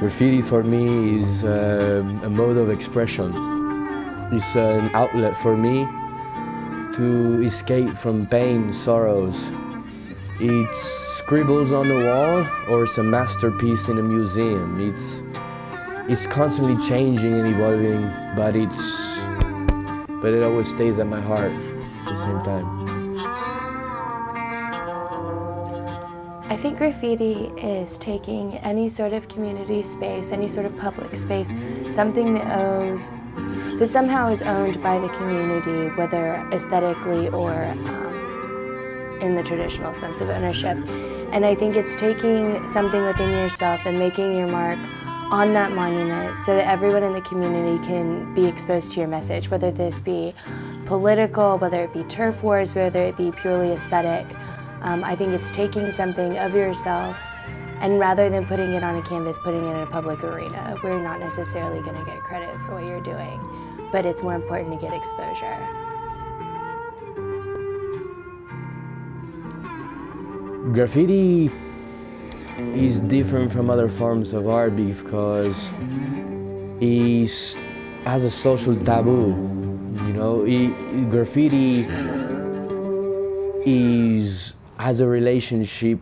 Graffiti for me is a mode of expression. It's an outlet for me to escape from pain, sorrows. It's scribbles on the wall or it's a masterpiece in a museum. It's constantly changing and evolving, but it always stays at my heart at the same time. I think graffiti is taking any sort of community space, any sort of public space, something that somehow is owned by the community, whether aesthetically or in the traditional sense of ownership. And I think it's taking something within yourself and making your mark on that monument so that everyone in the community can be exposed to your message, whether this be political, whether it be turf wars, whether it be purely aesthetic. I think it's taking something of yourself and rather than putting it on a canvas, putting it in a public arena where you're not necessarily going to get credit for what you're doing, but it's more important to get exposure. Graffiti is different from other forms of art because it has a social taboo. You know, graffiti has a relationship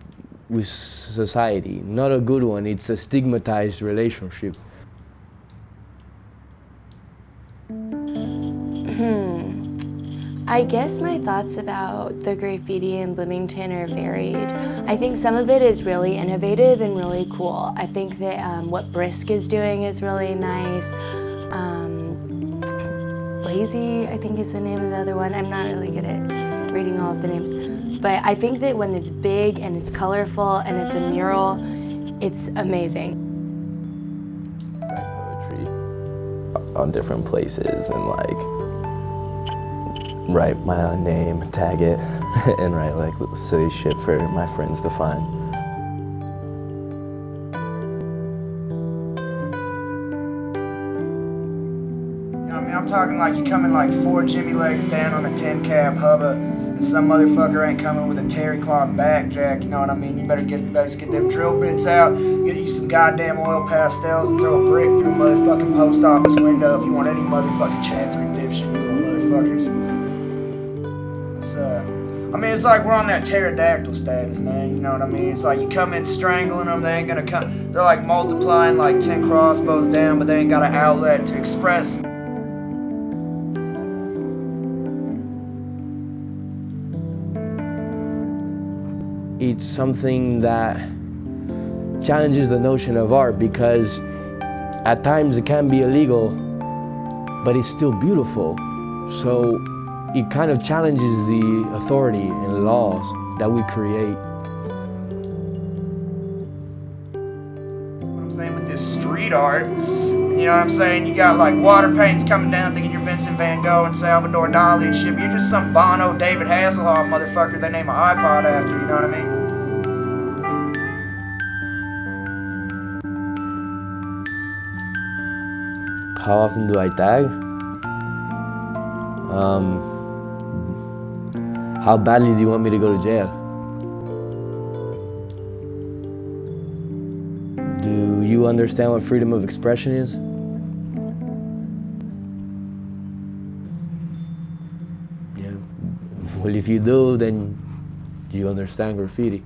with society, not a good one. It's a stigmatized relationship. I guess my thoughts about the graffiti in Bloomington are varied. I think some of it is really innovative and really cool. I think that what Brisk is doing is really nice. Lazy, I think is the name of the other one. I'm not really good at reading all of the names. But I think that when it's big and it's colorful and it's a mural, it's amazing. Write poetry on different places and like write my name, tag it, and write like silly shit for my friends to find. You know what I mean? I'm talking like you coming like 4 Jimmy legs down on a 10 cab hubba, and some motherfucker ain't coming with a terry cloth back jack, you know what I mean? You better get them drill bits out, get you some goddamn oil pastels, and throw a brick through a motherfucking post office window if you want any motherfucking chancery dipshit, you little motherfuckers. I mean, it's like we're on that pterodactyl status, man, you know what I mean? It's like you come in strangling them, they ain't gonna come, they're like multiplying like 10 crossbows down, but they ain't got an outlet to express. It's something that challenges the notion of art because at times it can be illegal, but it's still beautiful. So it kind of challenges the authority and laws that we create. What I'm saying with this street art, you know what I'm saying? You got like water paints coming down thinking you're Vincent Van Gogh and Salvador Dali and shit, but you're just some Bono, David Hasselhoff motherfucker they name an iPod after, you know what I mean? How often do I tag? How badly do you want me to go to jail? Do you understand what freedom of expression is? Yeah. Well, if you do, then you understand graffiti.